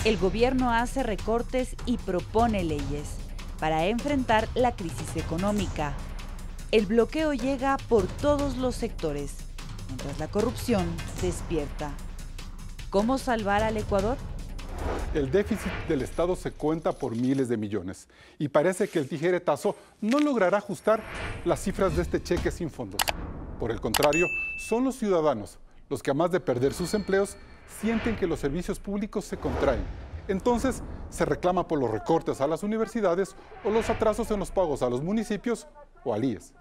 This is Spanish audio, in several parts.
El gobierno hace recortes y propone leyes para enfrentar la crisis económica. El bloqueo llega por todos los sectores, mientras la corrupción despierta. ¿Cómo salvar al Ecuador? El déficit del Estado se cuenta por miles de millones y parece que el tijeretazo no logrará ajustar las cifras de este cheque sin fondos. Por el contrario, son los ciudadanos los que, además de perder sus empleos, sienten que los servicios públicos se contraen. Entonces, se reclama por los recortes a las universidades o los atrasos en los pagos a los municipios o al IES.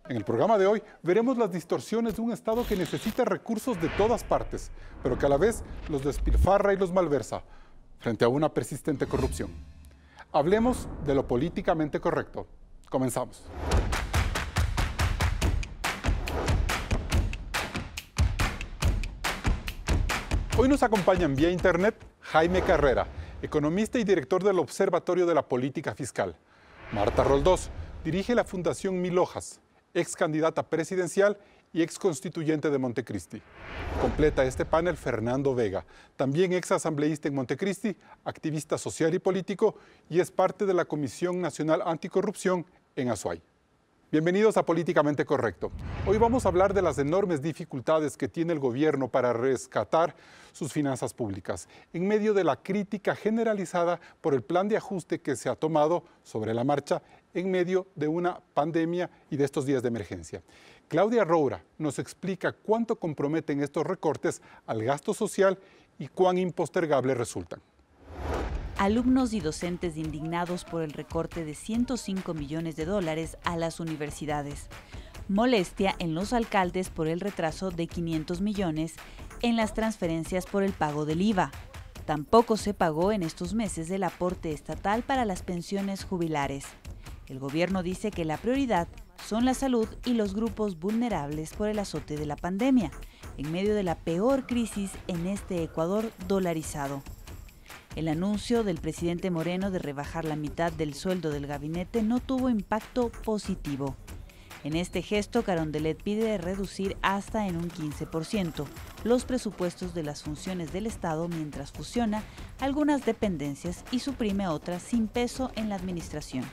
En el programa de hoy veremos las distorsiones de un Estado que necesita recursos de todas partes, pero que a la vez los despilfarra y los malversa frente a una persistente corrupción. Hablemos de lo políticamente correcto. Comenzamos. Hoy nos acompañan vía internet Jaime Carrera, economista y director del Observatorio de la Política Fiscal. Marta Roldós dirige la Fundación Mil Hojas, ex candidata presidencial y ex constituyente de Montecristi. Completa este panel Fernando Vega, también ex asambleísta en Montecristi, activista social y político y es parte de la Comisión Nacional Anticorrupción en Azuay. Bienvenidos a Políticamente Correcto. Hoy vamos a hablar de las enormes dificultades que tiene el gobierno para rescatar sus finanzas públicas, en medio de la crítica generalizada por el plan de ajuste que se ha tomado sobre la marcha en medio de una pandemia y de estos días de emergencia. Claudia Roura nos explica cuánto comprometen estos recortes al gasto social y cuán impostergables resultan. Alumnos y docentes indignados por el recorte de 105 millones de dólares a las universidades. Molestia en los alcaldes por el retraso de 500 millones en las transferencias por el pago del IVA. Tampoco se pagó en estos meses el aporte estatal para las pensiones jubilares. El gobierno dice que la prioridad son la salud y los grupos vulnerables por el azote de la pandemia, en medio de la peor crisis en este Ecuador dolarizado. El anuncio del presidente Moreno de rebajar la mitad del sueldo del gabinete no tuvo impacto positivo. En este gesto, Carondelet pide reducir hasta en un 15% los presupuestos de las funciones del Estado mientras fusiona algunas dependencias y suprime otras sin peso en la administración.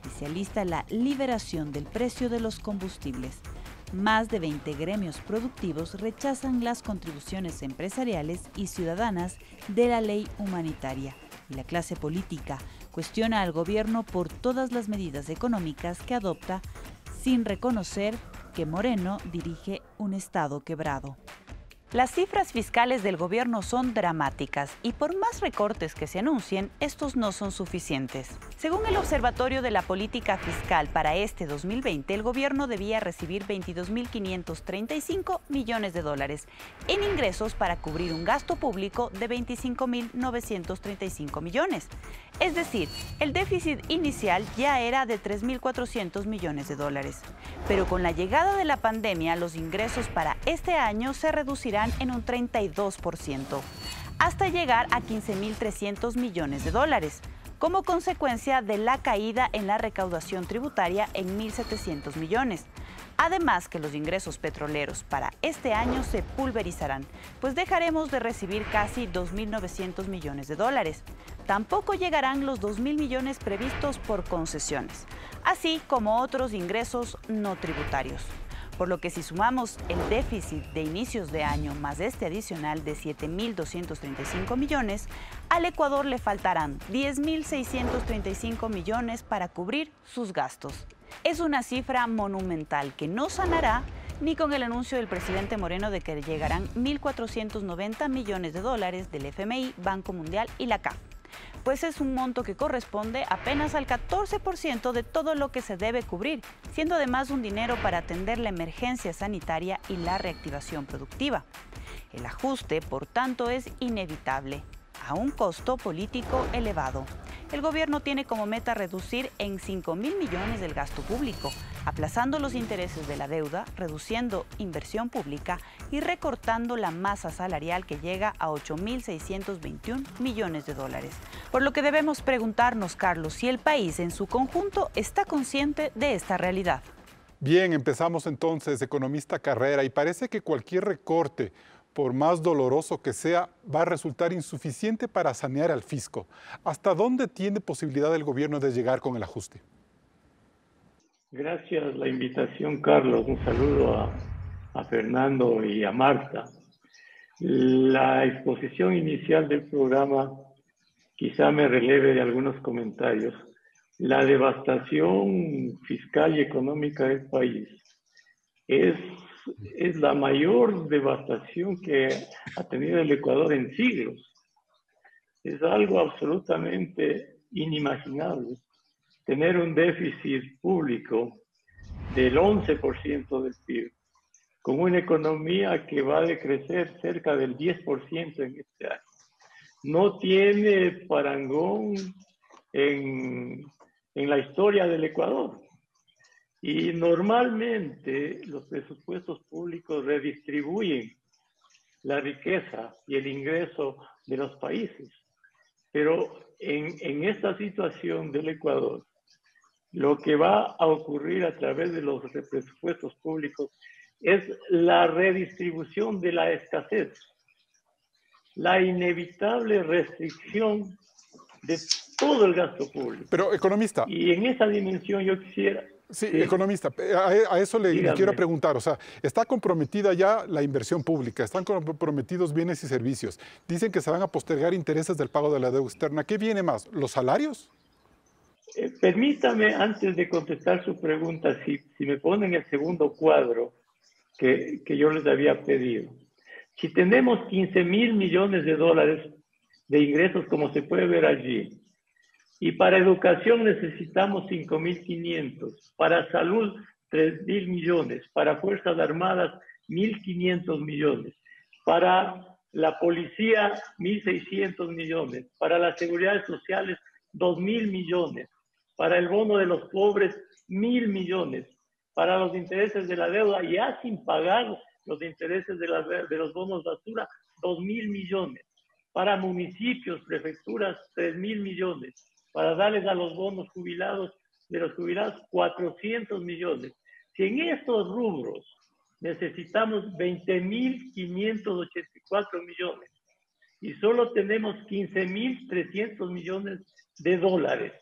Y se alista la liberación del precio de los combustibles. Más de 20 gremios productivos rechazan las contribuciones empresariales y ciudadanas de la ley humanitaria. Y la clase política cuestiona al gobierno por todas las medidas económicas que adopta sin reconocer que Moreno dirige un Estado quebrado. Las cifras fiscales del gobierno son dramáticas y por más recortes que se anuncien, estos no son suficientes. Según el Observatorio de la Política Fiscal, para este 2020, el gobierno debía recibir 22.535 millones de dólares en ingresos para cubrir un gasto público de 25.935 millones. Es decir, el déficit inicial ya era de 3.400 millones de dólares. Pero con la llegada de la pandemia, los ingresos para este año se reducirán en un 32%, hasta llegar a 15.300 millones de dólares, como consecuencia de la caída en la recaudación tributaria en 1.700 millones. Además que los ingresos petroleros para este año se pulverizarán, pues dejaremos de recibir casi 2.900 millones de dólares. Tampoco llegarán los 2.000 millones previstos por concesiones, así como otros ingresos no tributarios. Por lo que si sumamos el déficit de inicios de año más este adicional de 7.235 millones, al Ecuador le faltarán 10.635 millones para cubrir sus gastos. Es una cifra monumental que no sanará ni con el anuncio del presidente Moreno de que llegarán 1.490 millones de dólares del FMI, Banco Mundial y la CAF. Pues es un monto que corresponde apenas al 14% de todo lo que se debe cubrir, siendo además un dinero para atender la emergencia sanitaria y la reactivación productiva. El ajuste, por tanto, es inevitable, a un costo político elevado. El gobierno tiene como meta reducir en 5.000 millones del gasto público, aplazando los intereses de la deuda, reduciendo inversión pública y recortando la masa salarial que llega a 8.621 millones de dólares. Por lo que debemos preguntarnos, Carlos, si el país en su conjunto está consciente de esta realidad. Bien, empezamos entonces, economista Carrera, y parece que cualquier recorte por más doloroso que sea, va a resultar insuficiente para sanear al fisco. ¿Hasta dónde tiene posibilidad el gobierno de llegar con el ajuste? Gracias la invitación, Carlos. Un saludo a Fernando y a Marta. La exposición inicial del programa quizá me releve de algunos comentarios. La devastación fiscal y económica del país es la mayor devastación que ha tenido el Ecuador en siglos. Es algo absolutamente inimaginable. Tener un déficit público del 11% del PIB, con una economía que va a decrecer cerca del 10% en este año. No tiene parangón en la historia del Ecuador. Y normalmente los presupuestos públicos redistribuyen la riqueza y el ingreso de los países. Pero en esta situación del Ecuador, lo que va a ocurrir a través de los presupuestos públicos es la redistribución de la escasez, la inevitable restricción de todo el gasto público. Pero, economista. Y en esa dimensión yo quisiera... Sí, economista, a eso le quiero preguntar. O sea, está comprometida ya la inversión pública, están comprometidos bienes y servicios. Dicen que se van a postergar intereses del pago de la deuda externa. ¿Qué viene más? ¿Los salarios? Permítame, antes de contestar su pregunta, si me ponen el segundo cuadro que yo les había pedido. Si tenemos 15.000 millones de dólares de ingresos, como se puede ver allí, y para educación necesitamos 5.500, para salud 3.000 millones, para Fuerzas Armadas 1.500 millones, para la policía 1.600 millones, para las seguridades sociales 2.000 millones, para el bono de los pobres 1.000 millones, para los intereses de la deuda, ya sin pagar los intereses de los bonos basura, 2.000 millones, para municipios, prefecturas 3.000 millones, para darles a los bonos jubilados, de los jubilados 400 millones. Si en estos rubros necesitamos 20.584 millones y solo tenemos 15.300 millones de dólares,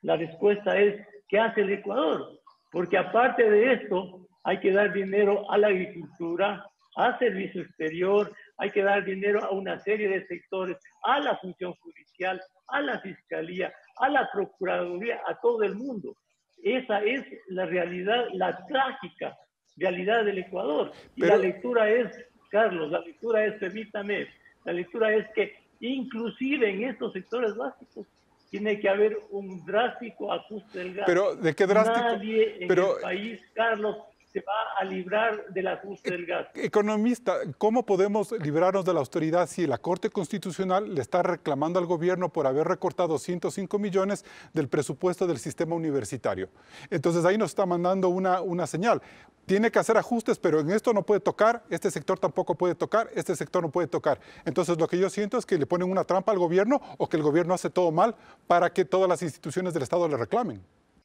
la respuesta es, ¿qué hace el Ecuador? Porque aparte de esto, hay que dar dinero a la agricultura, a servicio exterior, hay que dar dinero a una serie de sectores, a la función judicial, a la fiscalía, a la procuraduría, a todo el mundo. Esa es la realidad, la trágica realidad del Ecuador. Y la lectura es, Carlos, la lectura es, permítame, la lectura es que inclusive en estos sectores básicos tiene que haber un drástico ajuste del gasto. Pero, ¿de qué drástico? Nadie en el país, Carlos, se va a librar del ajuste del gasto. Economista, ¿cómo podemos librarnos de la austeridad si la Corte Constitucional le está reclamando al gobierno por haber recortado 105 millones del presupuesto del sistema universitario? Entonces ahí nos está mandando una señal. Tiene que hacer ajustes, pero en esto no puede tocar, este sector tampoco puede tocar, este sector no puede tocar. Entonces lo que yo siento es que le ponen una trampa al gobierno o que el gobierno hace todo mal para que todas las instituciones del Estado le reclamen.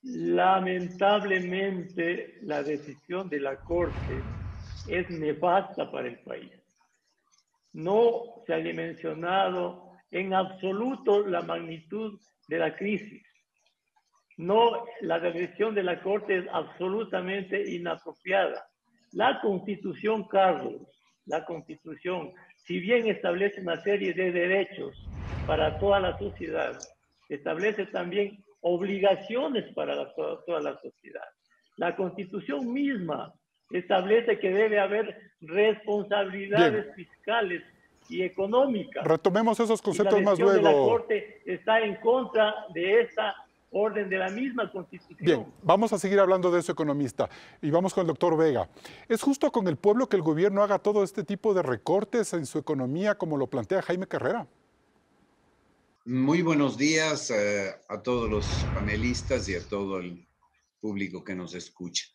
Lamentablemente, la decisión de la Corte es nefasta para el país. No se ha dimensionado en absoluto la magnitud de la crisis. No, la decisión de la Corte es absolutamente inapropiada. La Constitución, Carlos, la Constitución, si bien establece una serie de derechos para toda la sociedad, establece también obligaciones para toda la sociedad. La Constitución misma establece que debe haber responsabilidades fiscales y económicas. Retomemos esos conceptos más luego. La decisión de la Corte está en contra de esta orden de la misma Constitución. Bien, vamos a seguir hablando de eso, economista, y vamos con el doctor Vega. ¿Es justo con el pueblo que el gobierno haga todo este tipo de recortes en su economía como lo plantea Jaime Carrera? Muy buenos días a todos los panelistas y a todo el público que nos escucha.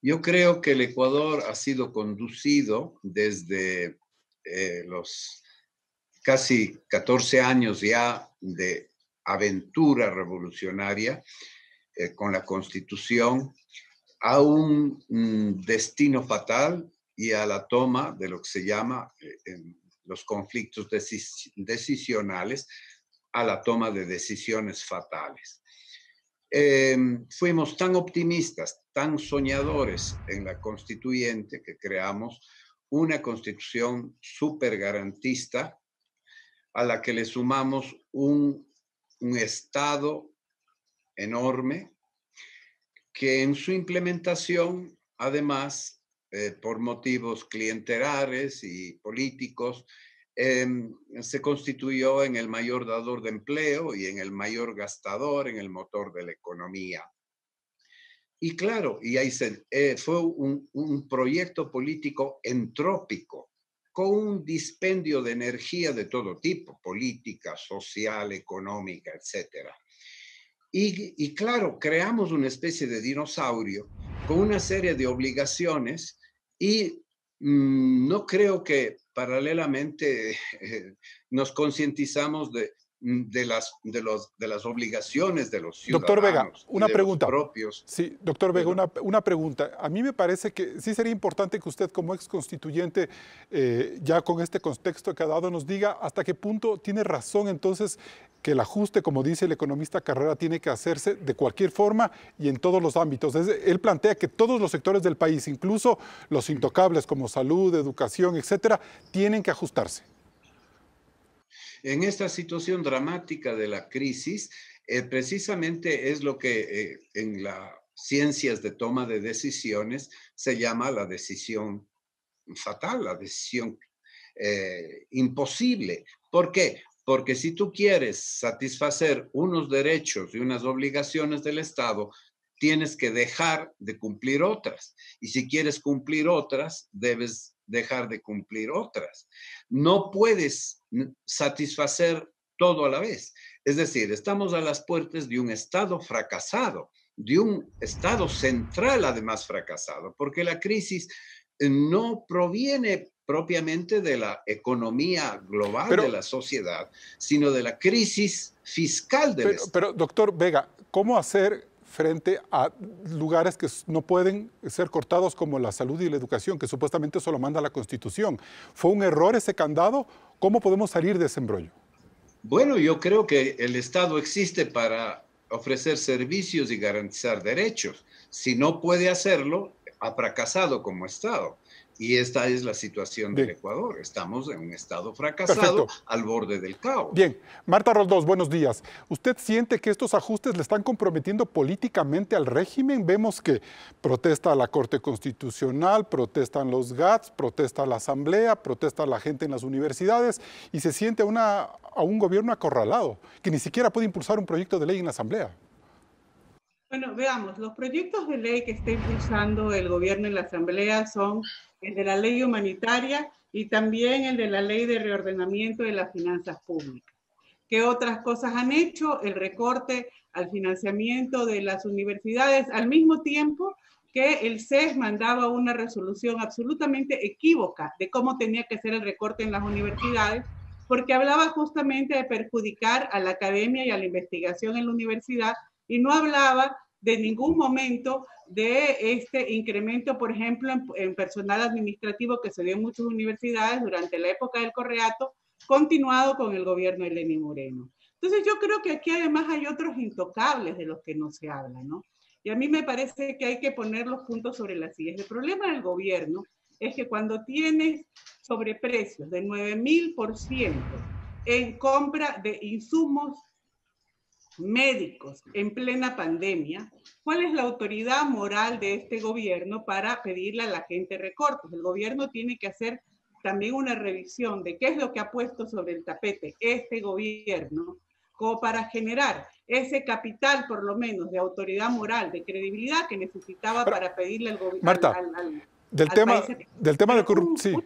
Yo creo que el Ecuador ha sido conducido desde los casi 14 años ya de aventura revolucionaria con la Constitución a un destino fatal y a la toma de lo que se llama los conflictos decisionales, a la toma de decisiones fatales. Fuimos tan optimistas, tan soñadores en la constituyente que creamos una constitución súper garantista a la que le sumamos un Estado enorme que en su implementación, además, por motivos clientelares y políticos, se constituyó en el mayor dador de empleo y en el mayor gastador, en el motor de la economía. Y claro, y ahí fue un proyecto político entrópico, con un dispendio de energía de todo tipo, política, social, económica, etc. Y claro, creamos una especie de dinosaurio con una serie de obligaciones y no creo que paralelamente nos concientizamos de las obligaciones de los ciudadanos. Doctor Vega, una pregunta. Propios. Sí, doctor Vega, una pregunta. A mí me parece que sí sería importante que usted, como ex constituyente, ya con este contexto que ha dado, nos diga hasta qué punto tiene razón entonces que el ajuste, como dice el economista Carrera, tiene que hacerse de cualquier forma y en todos los ámbitos. Él plantea que todos los sectores del país, incluso los intocables como salud, educación, etcétera, tienen que ajustarse. En esta situación dramática de la crisis, precisamente es lo que en las ciencias de toma de decisiones se llama la decisión fatal, la decisión imposible. ¿Por qué? Porque si tú quieres satisfacer unos derechos y unas obligaciones del Estado, tienes que dejar de cumplir otras. Y si quieres cumplir otras, debes dejar de cumplir otras. No puedes satisfacer todo a la vez. Es decir, estamos a las puertas de un Estado fracasado, de un Estado central además fracasado, porque la crisis no proviene propiamente de la economía global de la sociedad, sino de la crisis fiscal del Estado. Pero, doctor Vega, ¿cómo hacer frente a lugares que no pueden ser cortados como la salud y la educación, que supuestamente eso lo manda la Constitución? ¿Fue un error ese candado? ¿Cómo podemos salir de ese embrollo? Bueno, yo creo que el Estado existe para ofrecer servicios y garantizar derechos. Si no puede hacerlo, ha fracasado como Estado. Y esta es la situación del Ecuador. Estamos en un Estado fracasado. Perfecto. Al borde del caos. Bien. Marta Roldós, buenos días. ¿Usted siente que estos ajustes le están comprometiendo políticamente al régimen? Vemos que protesta la Corte Constitucional, protestan los GATS, protesta la Asamblea, protesta la gente en las universidades y se siente a un gobierno acorralado, que ni siquiera puede impulsar un proyecto de ley en la Asamblea. Bueno, veamos, los proyectos de ley que está impulsando el gobierno en la Asamblea son el de la ley humanitaria y también el de la ley de reordenamiento de las finanzas públicas. ¿Qué otras cosas han hecho? El recorte al financiamiento de las universidades, al mismo tiempo que el CES mandaba una resolución absolutamente equívoca de cómo tenía que ser el recorte en las universidades, porque hablaba justamente de perjudicar a la academia y a la investigación en la universidad, y no hablaba de ningún momento de este incremento, por ejemplo, en personal administrativo que se dio en muchas universidades durante la época del Correato, continuado con el gobierno de Lenín Moreno. Entonces yo creo que aquí además hay otros intocables de los que no se habla, ¿no? Y a mí me parece que hay que poner los puntos sobre las sillas. El problema del gobierno es que cuando tienes sobreprecios de 9.000% en compra de insumos médicos en plena pandemia, ¿cuál es la autoridad moral de este gobierno para pedirle a la gente recortes? El gobierno tiene que hacer también una revisión de qué es lo que ha puesto sobre el tapete este gobierno, como para generar ese capital, por lo menos, de autoridad moral, de credibilidad que necesitaba para pedirle al gobierno. Marta, del tema de corrupción.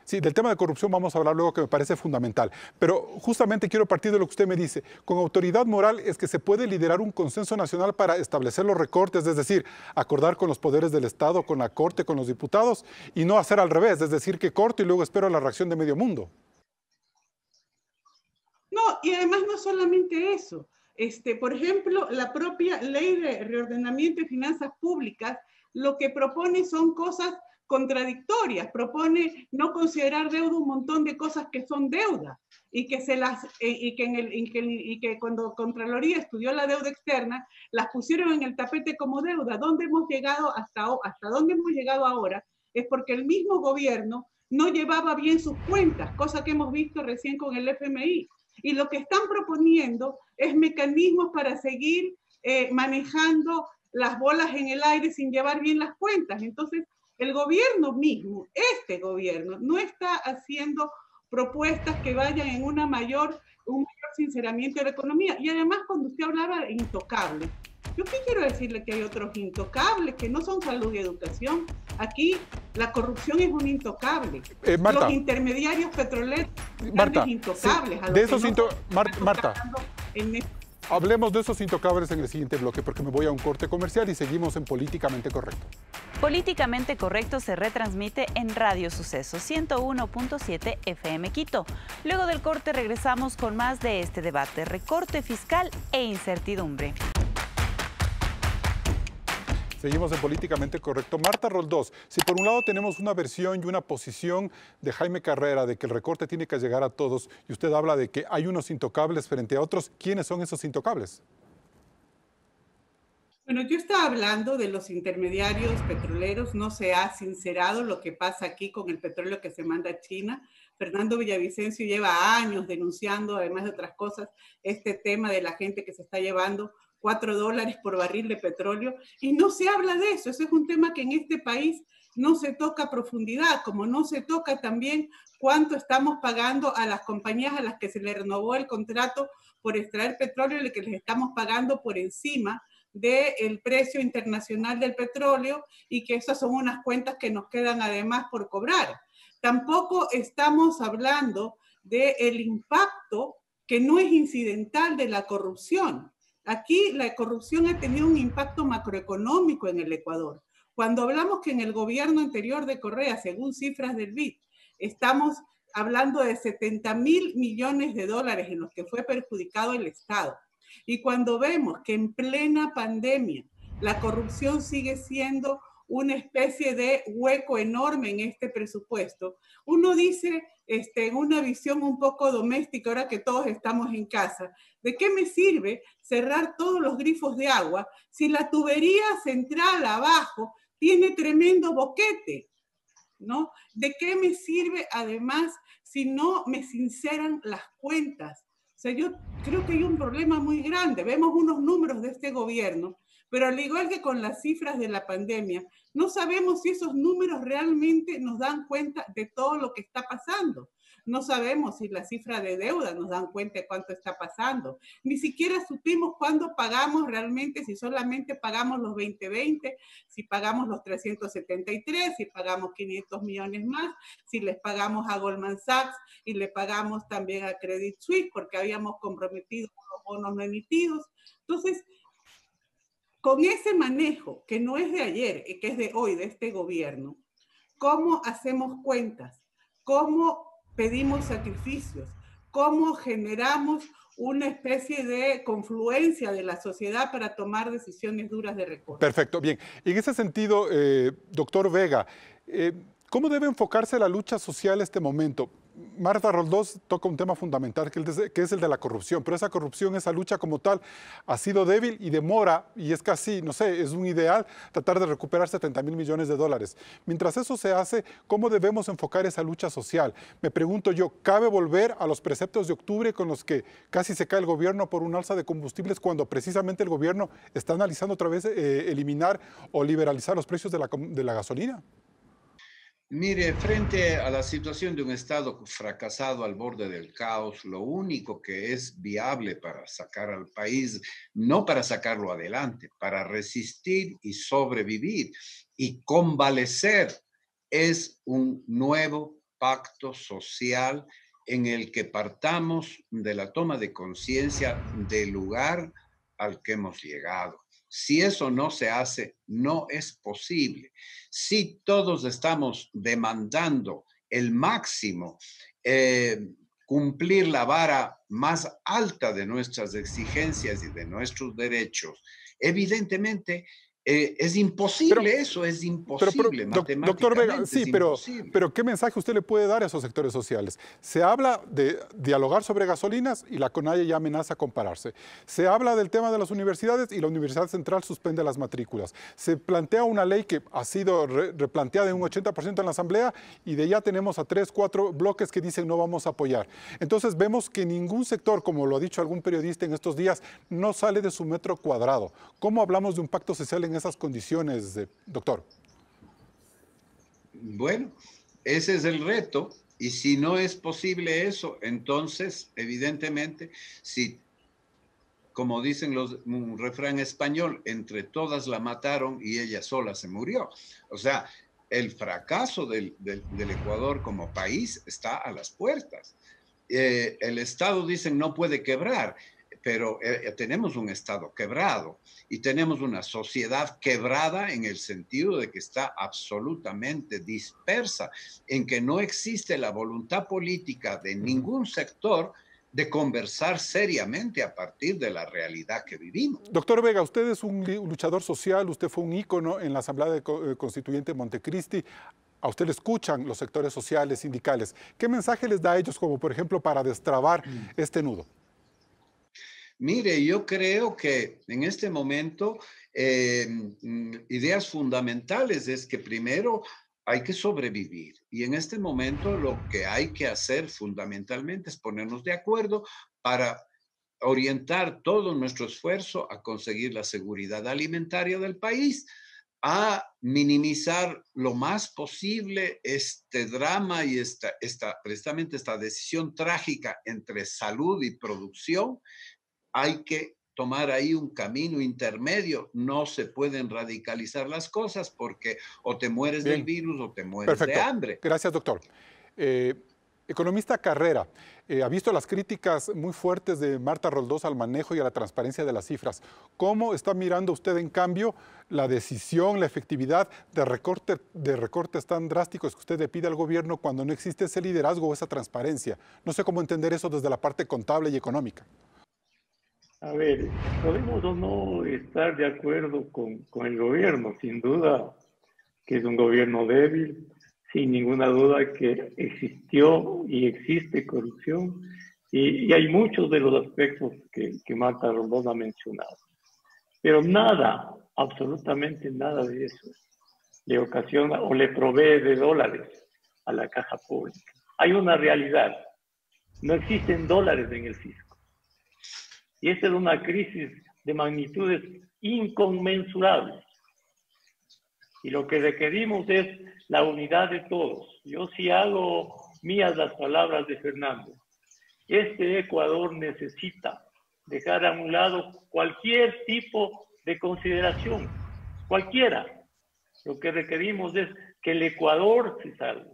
Sí, del tema de corrupción vamos a hablar luego, que me parece fundamental. Pero justamente quiero partir de lo que usted me dice. Con autoridad moral es que se puede liderar un consenso nacional para establecer los recortes, es decir, acordar con los poderes del Estado, con la Corte, con los diputados, y no hacer al revés, es decir, que corto y luego espero la reacción de medio mundo. No, y además no solamente eso. Por ejemplo, la propia ley de reordenamiento de finanzas públicas lo que propone son cosas contradictorias. Propone no considerar deuda un montón de cosas que son deuda y que, que cuando Contraloría estudió la deuda externa, las pusieron en el tapete como deuda. ¿Dónde hemos llegado hasta dónde hemos llegado ahora? Es porque el mismo gobierno no llevaba bien sus cuentas, cosa que hemos visto recién con el FMI. Y lo que están proponiendo es mecanismos para seguir manejando las bolas en el aire sin llevar bien las cuentas. Entonces, el gobierno mismo, este gobierno, no está haciendo propuestas que vayan en un mayor sinceramiento de la economía. Y además, cuando usted hablaba de intocables, yo qué quiero decirle que hay otros intocables que no son salud y educación. Aquí la corrupción es un intocable. Marta, los intermediarios petroleros Marta, intocables. Sí, de esos Marta, hablemos de esos intocables en el siguiente bloque porque me voy a un corte comercial y seguimos en Políticamente Correcto. Políticamente Correcto se retransmite en Radio Suceso 101.7 FM Quito. Luego del corte regresamos con más de este debate, recorte fiscal e incertidumbre. Seguimos en Políticamente Correcto. Marta Roldós, si por un lado tenemos una versión y una posición de Jaime Carrera de que el recorte tiene que llegar a todos y usted habla de que hay unos intocables frente a otros, ¿quiénes son esos intocables? Bueno, yo estaba hablando de los intermediarios petroleros, no se ha sincerado lo que pasa aquí con el petróleo que se manda a China. Fernando Villavicencio lleva años denunciando, además de otras cosas, este tema de la gente que se está llevando $4 por barril de petróleo, y no se habla de eso. Ese es un tema que en este país no se toca a profundidad, como no se toca también cuánto estamos pagando a las compañías a las que se le renovó el contrato por extraer petróleo y que les estamos pagando por encima del precio internacional del petróleo, y que esas son unas cuentas que nos quedan además por cobrar. Tampoco estamos hablando del impacto que no es incidental de la corrupción. Aquí la corrupción ha tenido un impacto macroeconómico en el Ecuador. Cuando hablamos que en el gobierno anterior de Correa, según cifras del BID, estamos hablando de 70.000 millones de dólares en los que fue perjudicado el Estado. Y cuando vemos que en plena pandemia la corrupción sigue siendo una especie de hueco enorme en este presupuesto, uno dice, en una visión un poco doméstica, ahora que todos estamos en casa, ¿de qué me sirve cerrar todos los grifos de agua si la tubería central abajo tiene tremendo boquete? ¿No? ¿De qué me sirve además si no me sinceran las cuentas? O sea, yo creo que hay un problema muy grande. Vemos unos números de este gobierno, pero al igual que con las cifras de la pandemia, no sabemos si esos números realmente nos dan cuenta de todo lo que está pasando. No sabemos si las cifras de deuda nos dan cuenta de cuánto está pasando. Ni siquiera supimos cuándo pagamos realmente, si solamente pagamos los 2020, si pagamos los 373, si pagamos 500 millones más, si les pagamos a Goldman Sachs y le pagamos también a Credit Suisse porque habíamos comprometido los bonos no emitidos. Entonces, con ese manejo, que no es de ayer, que es de hoy, de este gobierno, ¿cómo hacemos cuentas? ¿Cómo pedimos sacrificios? ¿Cómo generamos una especie de confluencia de la sociedad para tomar decisiones duras de recorte? Perfecto, bien. En ese sentido, doctor Vega, ¿cómo debe enfocarse la lucha social en este momento? Marta Roldós toca un tema fundamental que es el de la corrupción, pero esa corrupción, esa lucha como tal, ha sido débil y demora, y es casi, no sé, es un ideal tratar de recuperar 70.000 millones de dólares. Mientras eso se hace, ¿cómo debemos enfocar esa lucha social? Me pregunto yo, ¿cabe volver a los preceptos de octubre con los que casi se cae el gobierno por un alza de combustibles cuando precisamente el gobierno está analizando otra vez eliminar o liberalizar los precios de la gasolina? Mire, frente a la situación de un Estado fracasado al borde del caos, lo único que es viable para sacar al país, no para sacarlo adelante, para resistir y sobrevivir y convalecer, es un nuevo pacto social en el que partamos de la toma de conciencia del lugar al que hemos llegado. Si eso no se hace, no es posible. Si todos estamos demandando el máximo, cumplir la vara más alta de nuestras exigencias y de nuestros derechos, evidentemente Es imposible eso, es imposible, doctor Vega, sí, imposible. pero ¿qué mensaje usted le puede dar a esos sectores sociales? Se habla de dialogar sobre gasolinas y la CONAIE ya amenaza con pararse. Se habla del tema de las universidades y la Universidad Central suspende las matrículas. Se plantea una ley que ha sido replanteada en un 80% en la Asamblea y de ya tenemos a 3, 4 bloques que dicen no vamos a apoyar. Entonces vemos que ningún sector, como lo ha dicho algún periodista en estos días, no sale de su metro cuadrado. ¿Cómo hablamos de un pacto social en esas condiciones, doctor? Bueno, ese es el reto, y si no es posible eso, entonces, evidentemente, si, como dicen un refrán español, entre todas la mataron y ella sola se murió. O sea, el fracaso del Ecuador como país está a las puertas. El Estado, dicen, no puede quebrar, pero tenemos un Estado quebrado y tenemos una sociedad quebrada en el sentido de que está absolutamente dispersa, en que no existe la voluntad política de ningún sector de conversar seriamente a partir de la realidad que vivimos. Doctor Vega, usted es un luchador social, usted fue un ícono en la Asamblea Constituyente de Montecristi. A usted le escuchan los sectores sociales, sindicales. ¿Qué mensaje les da a ellos, como por ejemplo, para destrabar este nudo? Mire, yo creo que en este momento ideas fundamentales es que primero hay que sobrevivir, y en este momento lo que hay que hacer fundamentalmente es ponernos de acuerdo para orientar todo nuestro esfuerzo a conseguir la seguridad alimentaria del país, a minimizar lo más posible este drama y precisamente esta decisión trágica entre salud y producción. Hay que tomar ahí un camino intermedio. No se pueden radicalizar las cosas porque o te mueres del virus o te mueres de hambre. Gracias, doctor. Economista Carrera, ha visto las críticas muy fuertes de Marta Roldós al manejo y a la transparencia de las cifras. ¿Cómo está mirando usted, en cambio, la decisión, la efectividad de recortes tan drásticos que usted le pide al gobierno cuando no existe ese liderazgo o esa transparencia? No sé cómo entender eso desde la parte contable y económica. A ver, podemos o no estar de acuerdo con el gobierno, sin duda que es un gobierno débil, sin ninguna duda que existió y existe corrupción, y hay muchos de los aspectos que Marta Roldós ha mencionado. Pero nada, absolutamente nada de eso le ocasiona o le provee de dólares a la caja pública. Hay una realidad, no existen dólares en el fisco. Y esta es una crisis de magnitudes inconmensurables. Y lo que requerimos es la unidad de todos. Yo sí hago mías las palabras de Fernando. Este Ecuador necesita dejar a un lado cualquier tipo de consideración, cualquiera. Lo que requerimos es que el Ecuador se salve.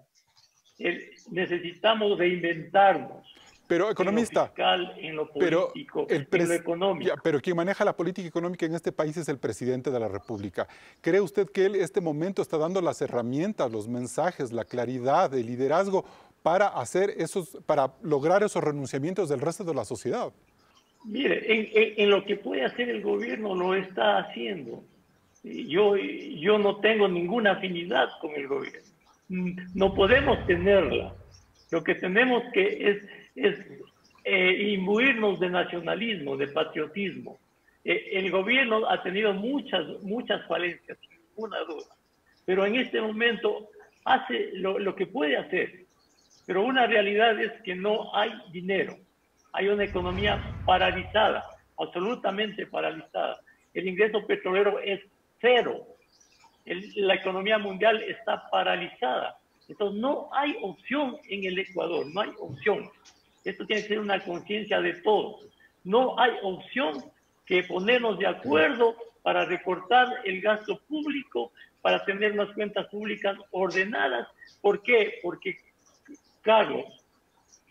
Necesitamos reinventarnos. Pero, economista, en lo fiscal, en lo político, en lo económico. Pero quien maneja la política económica en este país es el presidente de la República. ¿Cree usted que él en este momento está dando las herramientas, los mensajes, la claridad, el liderazgo para lograr esos renunciamientos del resto de la sociedad? Mire, en lo que puede hacer el gobierno lo está haciendo. Yo no tengo ninguna afinidad con el gobierno. No podemos tenerla. Lo que tenemos que es imbuirnos de nacionalismo, de patriotismo. El gobierno ha tenido muchas falencias, sin ninguna duda, pero en este momento hace lo que puede hacer. Pero una realidad es que no hay dinero, hay una economía paralizada, absolutamente paralizada. El ingreso petrolero es cero, la economía mundial está paralizada. Entonces no hay opción en el Ecuador, no hay opción. Esto tiene que ser una conciencia de todos. No hay opción que ponernos de acuerdo para recortar el gasto público, para tener unas cuentas públicas ordenadas. ¿Por qué? Porque, Carlos,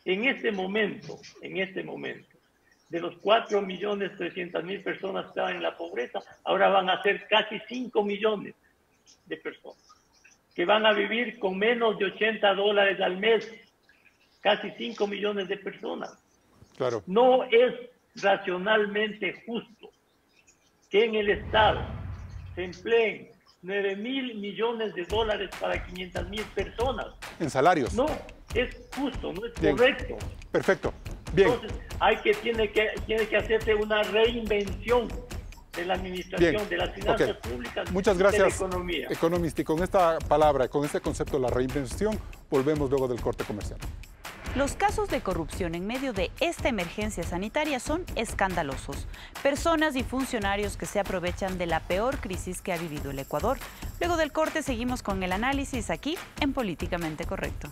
en este momento, de los 4.300.000 personas que estaban en la pobreza, ahora van a ser casi 5 millones de personas que van a vivir con menos de $80 al mes. Casi 5 millones de personas. Claro. No es racionalmente justo que en el Estado se empleen 9.000 millones de dólares para 500.000 personas. En salarios. No, es justo, no es Bien. correcto. Perfecto. Bien. Entonces, tiene que hacerse una reinvención de la administración, Bien. de las finanzas Ok. públicas, Muchas de la gracias, economía. economista. Y con esta palabra, con este concepto de la reinvención, volvemos luego del corte comercial. Los casos de corrupción en medio de esta emergencia sanitaria son escandalosos. Personas y funcionarios que se aprovechan de la peor crisis que ha vivido el Ecuador. Luego del corte seguimos con el análisis aquí en Políticamente Correcto.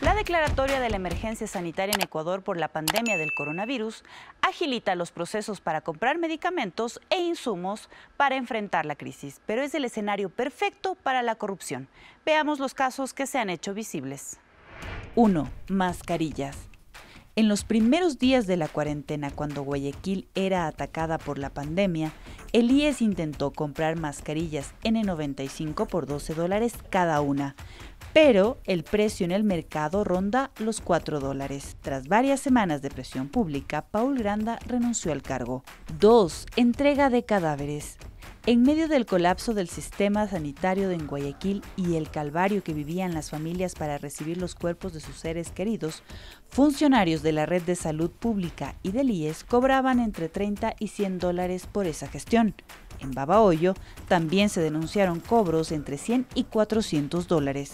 La declaratoria de la emergencia sanitaria en Ecuador por la pandemia del coronavirus agilita los procesos para comprar medicamentos e insumos para enfrentar la crisis, pero es el escenario perfecto para la corrupción. Veamos los casos que se han hecho visibles. 1. Mascarillas. En los primeros días de la cuarentena, cuando Guayaquil era atacada por la pandemia, el IES intentó comprar mascarillas N95 por $12 cada una. Pero el precio en el mercado ronda los $4. Tras varias semanas de presión pública, Paul Granda renunció al cargo. 2. Entrega de cadáveres. En medio del colapso del sistema sanitario de Guayaquil y el calvario que vivían las familias para recibir los cuerpos de sus seres queridos, funcionarios de la red de salud pública y del IES cobraban entre $30 y $100 por esa gestión. En Babahoyo también se denunciaron cobros entre $100 y $400.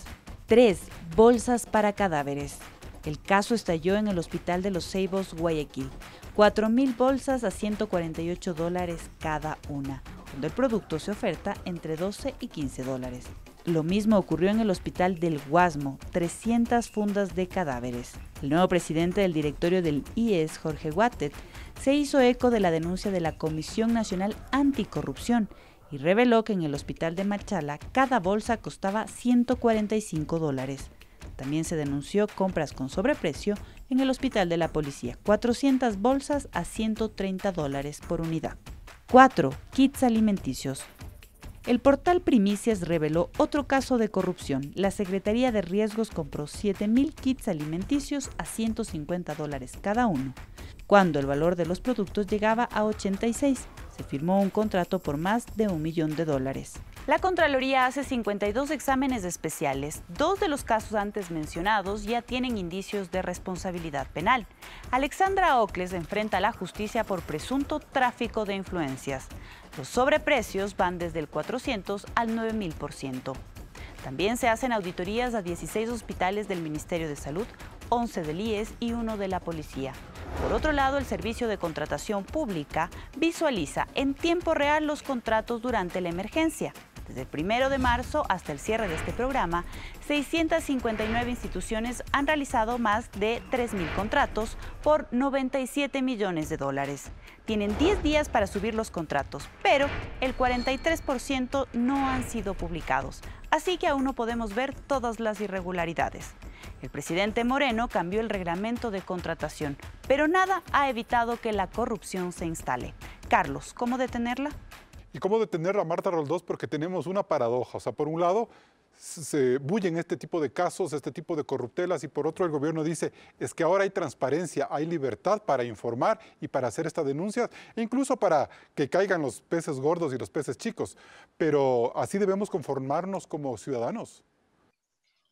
3. Bolsas para cadáveres. El caso estalló en el Hospital de los Ceibos, Guayaquil. 4.000 bolsas a $148 cada una, cuando el producto se oferta entre $12 y $15. Lo mismo ocurrió en el Hospital del Guasmo, 300 fundas de cadáveres. El nuevo presidente del directorio del IES, Jorge Guatet, se hizo eco de la denuncia de la Comisión Nacional Anticorrupción y reveló que en el hospital de Machala cada bolsa costaba $145. También se denunció compras con sobreprecio en el hospital de la policía, 400 bolsas a $130 por unidad. 4. Kits alimenticios. El portal Primicias reveló otro caso de corrupción. La Secretaría de Riesgos compró 7.000 kits alimenticios a $150 cada uno, cuando el valor de los productos llegaba a 86. Se firmó un contrato por más de $1 millón. La Contraloría hace 52 exámenes especiales. 2 de los casos antes mencionados ya tienen indicios de responsabilidad penal. Alexandra Ocles enfrenta a la justicia por presunto tráfico de influencias. Los sobreprecios van desde el 400 al 9.000%. También se hacen auditorías a 16 hospitales del Ministerio de Salud, 11 del IES y 1 de la Policía. Por otro lado, el Servicio de Contratación Pública visualiza en tiempo real los contratos durante la emergencia. Desde el 1 de marzo hasta el cierre de este programa, 659 instituciones han realizado más de 3.000 contratos por $97 millones. Tienen 10 días para subir los contratos, pero el 43% no han sido publicados, así que aún no podemos ver todas las irregularidades. El presidente Moreno cambió el reglamento de contratación, pero nada ha evitado que la corrupción se instale. Carlos, ¿cómo detenerla? ¿Y cómo detener a Marta Roldós? Porque tenemos una paradoja. O sea, por un lado, se bullen este tipo de casos, este tipo de corruptelas, y por otro el gobierno dice, es que ahora hay transparencia, hay libertad para informar y para hacer estas denuncias, e incluso para que caigan los peces gordos y los peces chicos. Pero así debemos conformarnos como ciudadanos.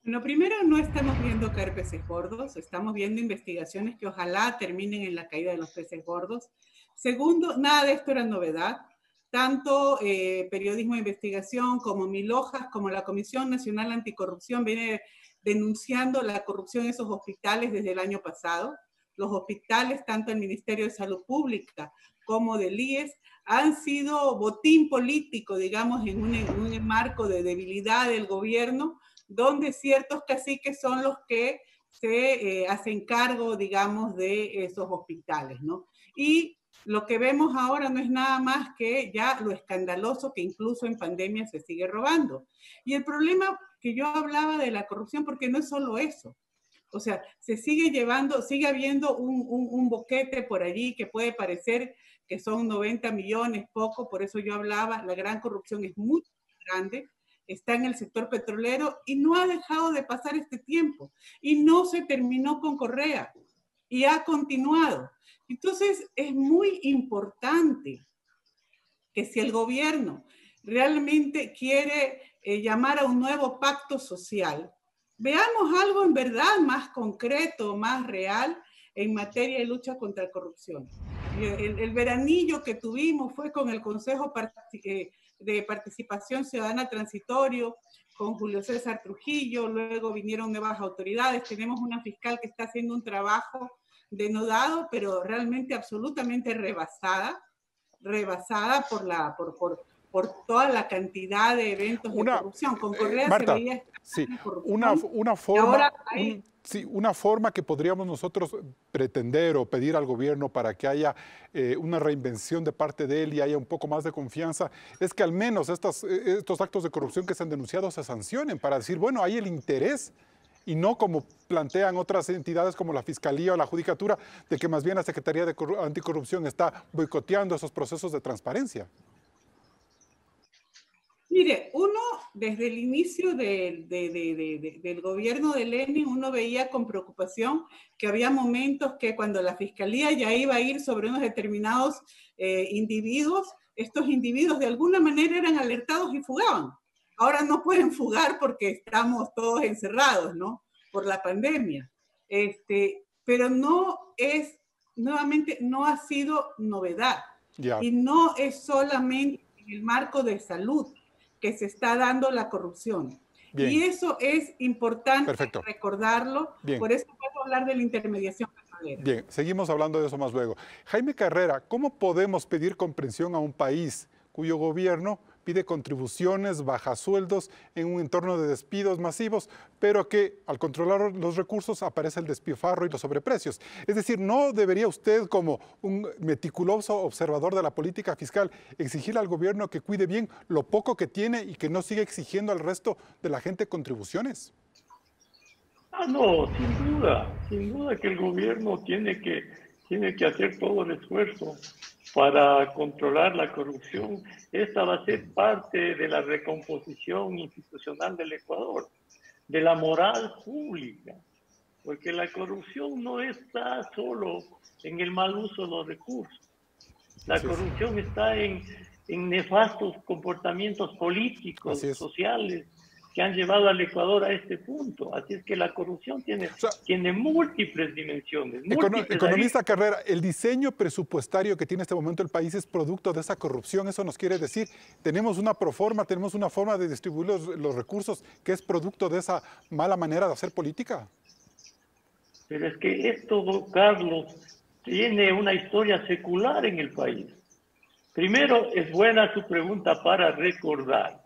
Bueno, primero, no estamos viendo caer peces gordos, estamos viendo investigaciones que ojalá terminen en la caída de los peces gordos. Segundo, nada de esto era novedad. Tanto Periodismo de Investigación como Mil Hojas, como la Comisión Nacional Anticorrupción viene denunciando la corrupción en esos hospitales desde el año pasado. Los hospitales, tanto el Ministerio de Salud Pública como del IES, han sido botín político, digamos, en un marco de debilidad del gobierno, donde ciertos caciques son los que se hacen cargo, digamos, de esos hospitales, ¿no? Y lo que vemos ahora no es nada más que ya lo escandaloso que incluso en pandemia se sigue robando. Y el problema que yo hablaba de la corrupción, porque no es solo eso. O sea, se sigue llevando, sigue habiendo un boquete por allí que puede parecer que son 90 millones, poco, por eso yo hablaba, la gran corrupción es muy grande, está en el sector petrolero y no ha dejado de pasar este tiempo. Y no se terminó con Correa y ha continuado. Entonces, es muy importante que si el gobierno realmente quiere llamar a un nuevo pacto social, veamos algo en verdad más concreto, más real en materia de lucha contra la corrupción. El veranillo que tuvimos fue con el Consejo de Participación Ciudadana Transitorio, con Julio César Trujillo, luego vinieron nuevas autoridades, tenemos una fiscal que está haciendo un trabajo denodado, pero realmente absolutamente rebasada por toda la cantidad de eventos de corrupción. Con Correa Marta, se veía sí, corrupción, una y forma, ahora hay... una forma que podríamos nosotros pretender o pedir al gobierno para que haya una reinvención de parte de él y haya un poco más de confianza, es que al menos estos actos de corrupción que se han denunciado se sancionen para decir, bueno, hay el interés y no como plantean otras entidades como la Fiscalía o la Judicatura, de que más bien la Secretaría de Anticorrupción está boicoteando esos procesos de transparencia. Mire, uno desde el inicio del gobierno de Lenin, uno veía con preocupación que había momentos que cuando la Fiscalía ya iba a ir sobre unos determinados individuos, estos individuos de alguna manera eran alertados y fugaban. Ahora no pueden fugar porque estamos todos encerrados, ¿no? Por la pandemia. Pero no es, nuevamente, no ha sido novedad. Ya. Y no es solamente en el marco de salud que se está dando la corrupción. Bien. Y eso es importante Perfecto. recordarlo. Bien. Por eso puedo hablar de la intermediación petrolera. Bien, seguimos hablando de eso más luego. Jaime Carrera, ¿cómo podemos pedir comprensión a un país cuyo gobierno pide contribuciones, baja sueldos en un entorno de despidos masivos, pero que al controlar los recursos aparece el despilfarro y los sobreprecios? Es decir, ¿no debería usted, como un meticuloso observador de la política fiscal, exigirle al gobierno que cuide bien lo poco que tiene y que no siga exigiendo al resto de la gente contribuciones? No, sin duda que el gobierno tiene que hacer todo el esfuerzo para controlar la corrupción. Esta va a ser parte de la recomposición institucional del Ecuador, de la moral pública, porque la corrupción no está solo en el mal uso de los recursos. La corrupción está en nefastos comportamientos políticos, sociales, que han llevado al Ecuador a este punto. Así es que la corrupción tiene múltiples dimensiones. Economista Carrera, ¿el diseño presupuestario que tiene en este momento el país es producto de esa corrupción? Eso nos quiere decir, tenemos una proforma, tenemos una forma de distribuir los recursos que es producto de esa mala manera de hacer política. Pero es que esto, Carlos, tiene una historia secular en el país. Primero, es buena su pregunta para recordar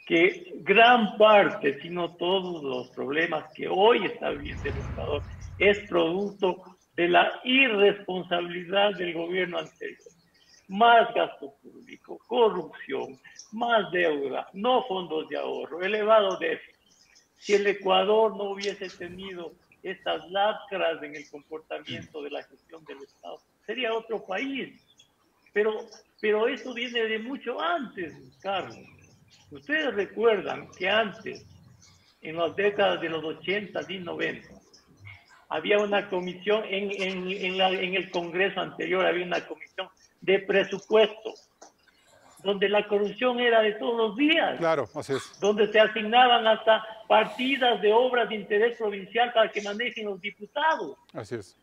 que gran parte, si no todos los problemas que hoy está viviendo el Ecuador, es producto de la irresponsabilidad del gobierno anterior. Más gasto público, corrupción, más deuda, no fondos de ahorro, elevado déficit. Si el Ecuador no hubiese tenido estas lacras en el comportamiento de la gestión del Estado, sería otro país. Pero eso viene de mucho antes, Carlos. Ustedes recuerdan que antes, en las décadas de los 80 y 90, había una comisión en el Congreso anterior, había una comisión de presupuesto, donde la corrupción era de todos los días. Claro, así es. Donde se asignaban hasta partidas de obras de interés provincial para que manejen los diputados. Así es.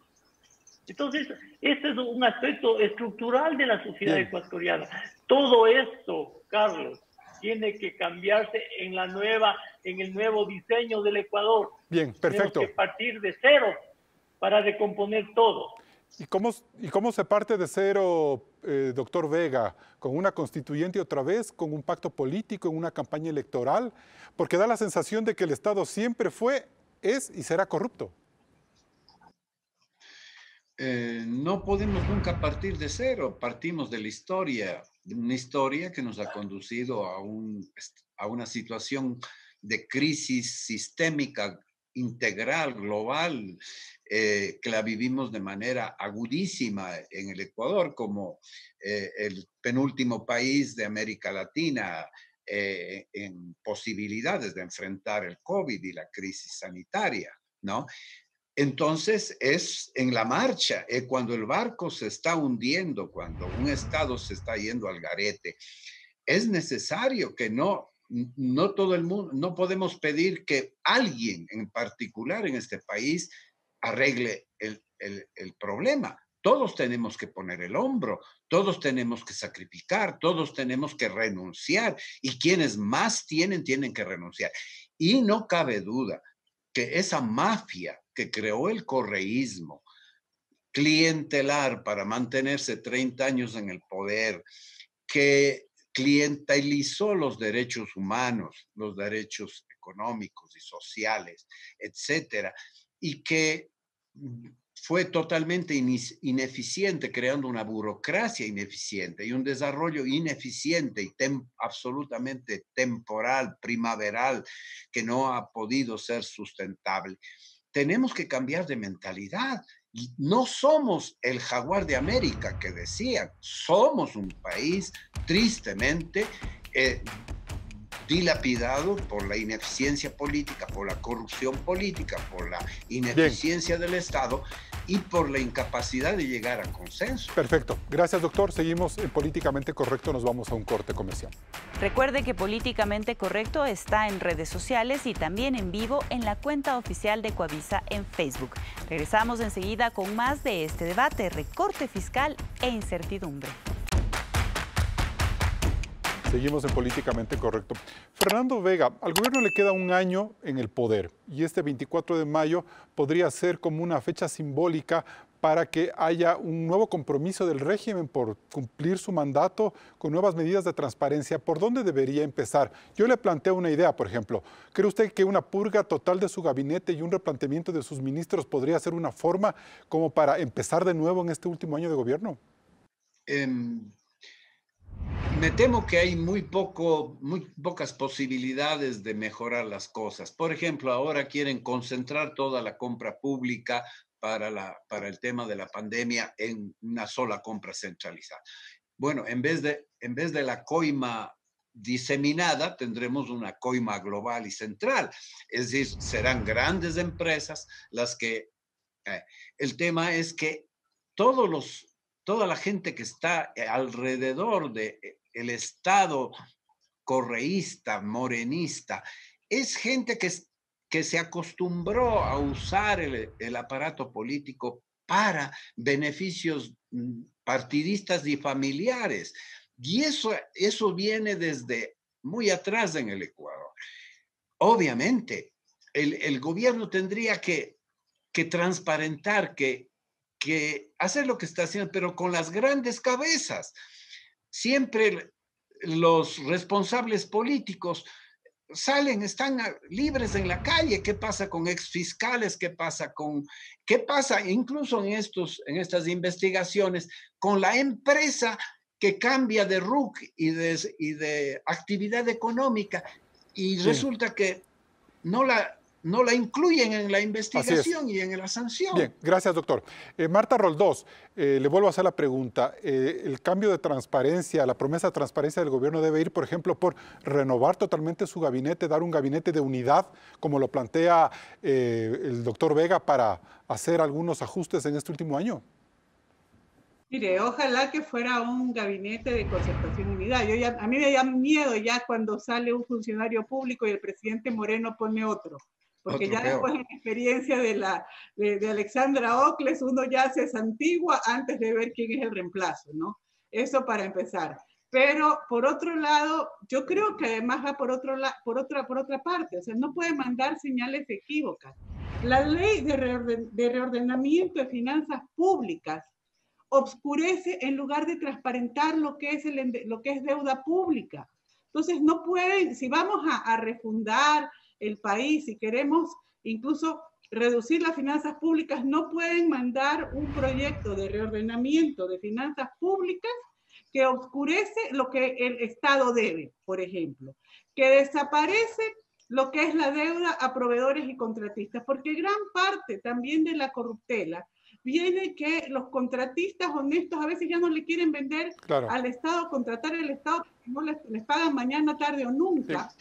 Entonces, este es un aspecto estructural de la sociedad ecuatoriana. Todo esto, Carlos, tiene que cambiarse en el nuevo diseño del Ecuador. Bien, perfecto. Tenemos que partir de cero para recomponer todo. ¿Y cómo se parte de cero, doctor Vega? ¿Con una constituyente otra vez? ¿Con un pacto político en una campaña electoral? Porque da la sensación de que el Estado siempre fue, es y será corrupto. No podemos nunca partir de cero, partimos de la historia, una historia que nos ha conducido a una situación de crisis sistémica, integral, global, que la vivimos de manera agudísima en el Ecuador como el penúltimo país de América Latina en posibilidades de enfrentar el COVID y la crisis sanitaria, ¿no? Entonces es en la marcha, cuando el barco se está hundiendo, cuando un Estado se está yendo al garete, es necesario que no todo el mundo, no podemos pedir que alguien en particular en este país arregle el problema. Todos tenemos que poner el hombro, todos tenemos que sacrificar, todos tenemos que renunciar y quienes más tienen que renunciar. Y no cabe duda que esa mafia que creó el correísmo, clientelar para mantenerse 30 años en el poder, que clientelizó los derechos humanos, los derechos económicos y sociales, etcétera, y que fue totalmente ineficiente, creando una burocracia ineficiente y un desarrollo ineficiente y absolutamente temporal, primaveral, que no ha podido ser sustentable. Tenemos que cambiar de mentalidad. No somos el jaguar de América que decían, somos un país tristemente dilapidado por la ineficiencia política, por la corrupción política, por la ineficiencia del Estado y por la incapacidad de llegar a consenso. Perfecto. Gracias, doctor. Seguimos en Políticamente Correcto. Nos vamos a un corte comercial. Recuerde que Políticamente Correcto está en redes sociales y también en vivo en la cuenta oficial de Coavisa en Facebook. Regresamos enseguida con más de este debate, recorte fiscal e incertidumbre. Seguimos en Políticamente Correcto. Fernando Vega, al gobierno le queda un año en el poder y este 24 de mayo podría ser como una fecha simbólica para que haya un nuevo compromiso del régimen por cumplir su mandato con nuevas medidas de transparencia. ¿Por dónde debería empezar? Yo le planteo una idea, por ejemplo. ¿Cree usted que una purga total de su gabinete y un replanteamiento de sus ministros podría ser una forma como para empezar de nuevo en este último año de gobierno? Me temo que hay muy pocas posibilidades de mejorar las cosas. Por ejemplo, ahora quieren concentrar toda la compra pública para el tema de la pandemia en una sola compra centralizada. Bueno, en vez de la coima diseminada, tendremos una coima global y central. Es decir, serán grandes empresas las que... el tema es que toda la gente que está alrededor del Estado correísta, morenista, es gente que se acostumbró a usar el aparato político para beneficios partidistas y familiares. Y eso viene desde muy atrás en el Ecuador. Obviamente, el gobierno tendría que transparentar, que hacer lo que está haciendo, pero con las grandes cabezas. Siempre los responsables políticos están libres en la calle. ¿Qué pasa con exfiscales? ¿Qué pasa incluso en estas investigaciones con la empresa que cambia de RUC y de actividad económica y resulta que no la incluyen en la investigación y en la sanción? Bien, gracias, doctor. Marta Roldós, le vuelvo a hacer la pregunta. El cambio de transparencia, la promesa de transparencia del gobierno debe ir, por ejemplo, por renovar totalmente su gabinete, dar un gabinete de unidad, como lo plantea el doctor Vega, para hacer algunos ajustes en este último año. Mire, ojalá que fuera un gabinete de concertación y unidad. A mí me da miedo ya cuando sale un funcionario público y el presidente Moreno pone otro. Porque ya después, en la experiencia de Alexandra Ocles, uno ya se santigua antes de ver quién es el reemplazo, ¿no? Eso para empezar. Pero, por otro lado, yo creo que además va por otra parte. O sea, no puede mandar señales equívocas. La ley de reordenamiento de finanzas públicas obscurece en lugar de transparentar lo que es deuda pública. Entonces, no pueden, si vamos a refundar el país, si queremos incluso reducir las finanzas públicas, no pueden mandar un proyecto de reordenamiento de finanzas públicas que oscurece lo que el Estado debe, por ejemplo, que desaparece lo que es la deuda a proveedores y contratistas, porque gran parte también de la corruptela viene que los contratistas honestos a veces ya no le quieren vender al Estado, contratar al Estado, porque no les pagan mañana, tarde o nunca. Sí.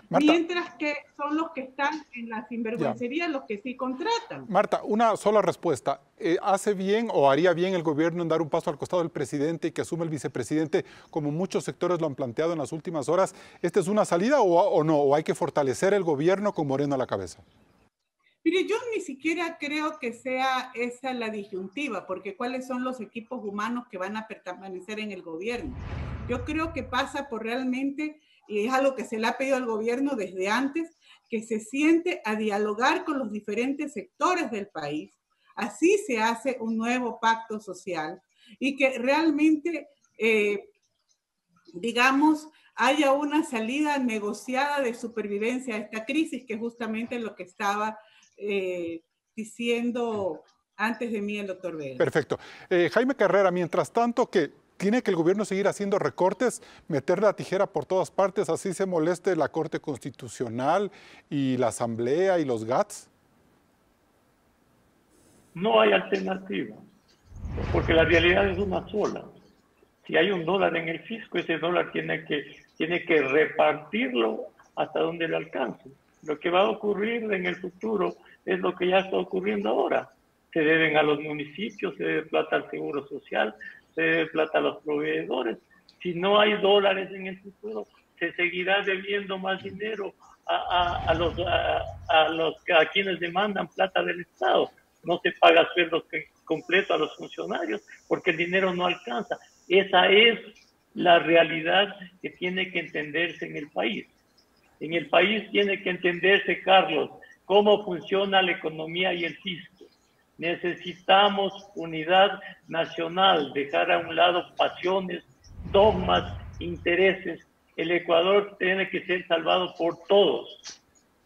Marta, mientras que son los que están en la sinvergüencería los que sí contratan. Marta, una sola respuesta. ¿Hace bien o haría bien el gobierno en dar un paso al costado del presidente y que asume el vicepresidente, como muchos sectores lo han planteado en las últimas horas? ¿Esta es una salida o no? ¿O hay que fortalecer el gobierno con Moreno a la cabeza? Mire, yo ni siquiera creo que sea esa la disyuntiva, porque ¿cuáles son los equipos humanos que van a permanecer en el gobierno? Yo creo que pasa por realmente, y es algo que se le ha pedido al gobierno desde antes, que se siente a dialogar con los diferentes sectores del país. Así se hace un nuevo pacto social y que realmente, digamos, haya una salida negociada de supervivencia a esta crisis, que es justamente lo que estaba diciendo antes de mí el doctor Vega. Perfecto. Jaime Carrera, mientras tanto, que ¿tiene que el gobierno seguir haciendo recortes, meter la tijera por todas partes, así se moleste la Corte Constitucional y la Asamblea y los GATS? No hay alternativa, porque la realidad es una sola. Si hay $1 en el fisco, ese dólar tiene que repartirlo hasta donde le alcance. Lo que va a ocurrir en el futuro es lo que ya está ocurriendo ahora. Se deben a los municipios, se debe plata al Seguro Social, se debe plata a los proveedores. Si no hay dólares en el futuro, se seguirá debiendo más dinero a quienes demandan plata del Estado. No se paga sueldos completos a los funcionarios porque el dinero no alcanza. Esa es la realidad que tiene que entenderse en el país. En el país tiene que entenderse, Carlos, cómo funciona la economía y el fisco. Necesitamos unidad nacional, dejar a un lado pasiones, dogmas, intereses. El Ecuador tiene que ser salvado por todos,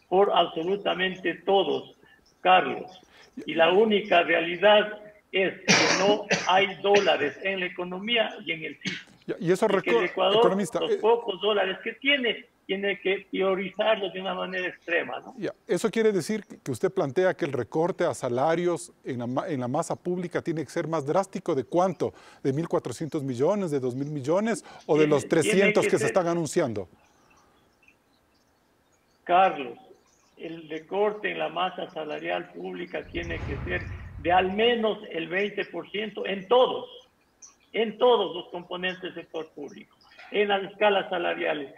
por absolutamente todos, Carlos. Y la única realidad es que no hay dólares en la economía y en el fisco. Y eso que el Ecuador, economista, los pocos dólares que tiene que priorizarlos de una manera extrema, ¿no? Eso quiere decir que usted plantea que el recorte a salarios en la masa pública tiene que ser más drástico. ¿De cuánto? ¿De 1.400 millones, de 2.000 millones o de los 300 que se están anunciando? Carlos, el recorte en la masa salarial pública tiene que ser de al menos el 20% en todos los componentes del sector público, en las escalas salariales,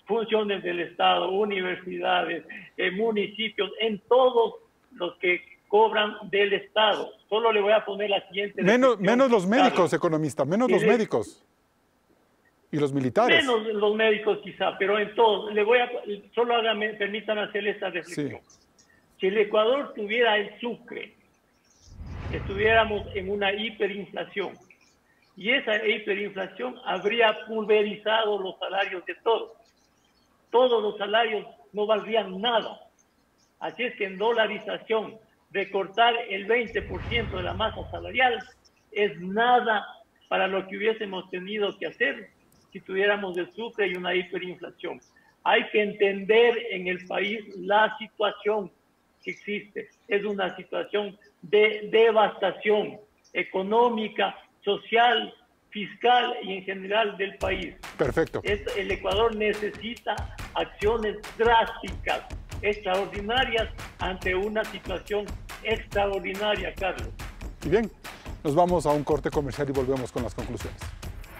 funciones del Estado, universidades, municipios, en todos los que cobran del Estado. Solo le voy a poner la siguiente... Menos los médicos, economista, menos los médicos y los militares. Menos los médicos quizá, pero en todos. Permítanme hacerle esta reflexión. Sí. Si el Ecuador tuviera el sucre, estuviéramos en una hiperinflación, y esa hiperinflación habría pulverizado los salarios de todos. Todos los salarios no valdrían nada. Así es que en dolarización, recortar el 20% de la masa salarial es nada para lo que hubiésemos tenido que hacer si tuviéramos el sucre y una hiperinflación. Hay que entender en el país la situación que existe. Es una situación de devastación económica, social, fiscal y en general del país. Perfecto. El Ecuador necesita acciones drásticas, extraordinarias, ante una situación extraordinaria, Carlos. Y bien, nos vamos a un corte comercial y volvemos con las conclusiones.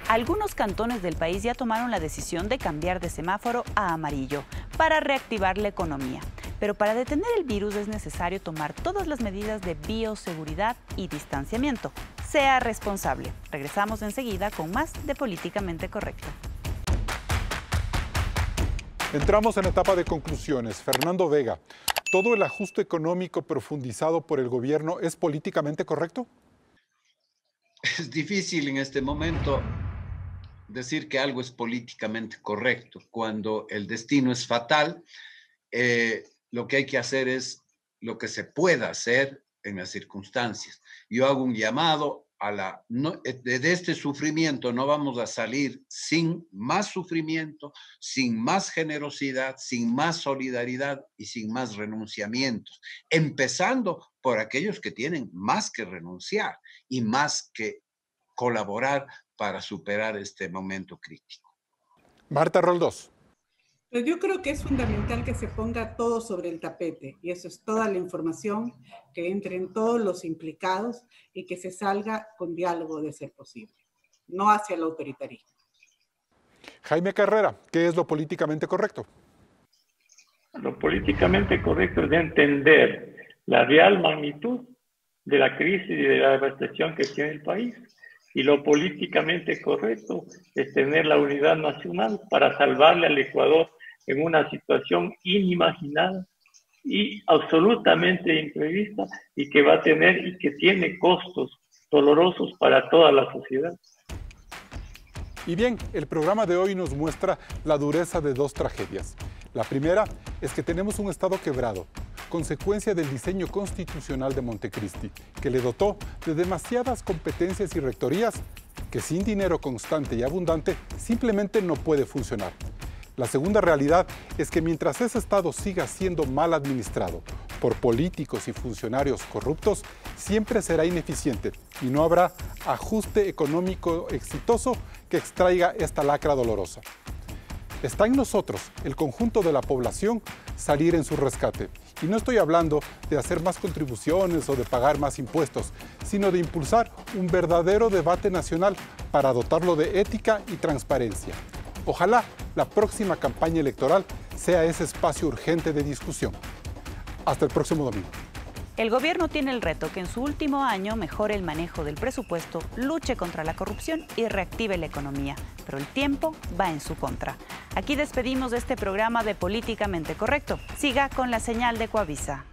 Algunos cantones del país ya tomaron la decisión de cambiar de semáforo a amarillo para reactivar la economía. Pero para detener el virus es necesario tomar todas las medidas de bioseguridad y distanciamiento. Sea responsable. Regresamos enseguida con más de Políticamente Correcto. Entramos en la etapa de conclusiones. Fernando Vega, ¿todo el ajuste económico profundizado por el gobierno es políticamente correcto? Es difícil en este momento decir que algo es políticamente correcto. Cuando el destino es fatal, lo que hay que hacer es lo que se pueda hacer en las circunstancias. Yo hago un llamado de este sufrimiento no vamos a salir sin más sufrimiento, sin más generosidad, sin más solidaridad y sin más renunciamientos, empezando por aquellos que tienen más que renunciar y más que colaborar para superar este momento crítico. Marta Roldós. Pero yo creo que es fundamental que se ponga todo sobre el tapete, y eso es toda la información, que entren todos los implicados y que se salga con diálogo de ser posible, no hacia el autoritarismo. Jaime Carrera, ¿qué es lo políticamente correcto? Lo políticamente correcto es de entender la real magnitud de la crisis y de la devastación que tiene el país. Y lo políticamente correcto es tener la unidad nacional para salvarle al Ecuador en una situación inimaginada y absolutamente imprevista, y que va a tener y que tiene costos dolorosos para toda la sociedad. Y bien, el programa de hoy nos muestra la dureza de dos tragedias. La primera es que tenemos un Estado quebrado, consecuencia del diseño constitucional de Montecristi, que le dotó de demasiadas competencias y rectorías que sin dinero constante y abundante simplemente no puede funcionar. La segunda realidad es que mientras ese Estado siga siendo mal administrado por políticos y funcionarios corruptos, siempre será ineficiente y no habrá ajuste económico exitoso que extraiga esta lacra dolorosa. Está en nosotros, el conjunto de la población, salir en su rescate. Y no estoy hablando de hacer más contribuciones o de pagar más impuestos, sino de impulsar un verdadero debate nacional para dotarlo de ética y transparencia. Ojalá la próxima campaña electoral sea ese espacio urgente de discusión. Hasta el próximo domingo. El gobierno tiene el reto que en su último año mejore el manejo del presupuesto, luche contra la corrupción y reactive la economía. Pero el tiempo va en su contra. Aquí despedimos de este programa de Políticamente Correcto. Siga con la señal de Coavisa.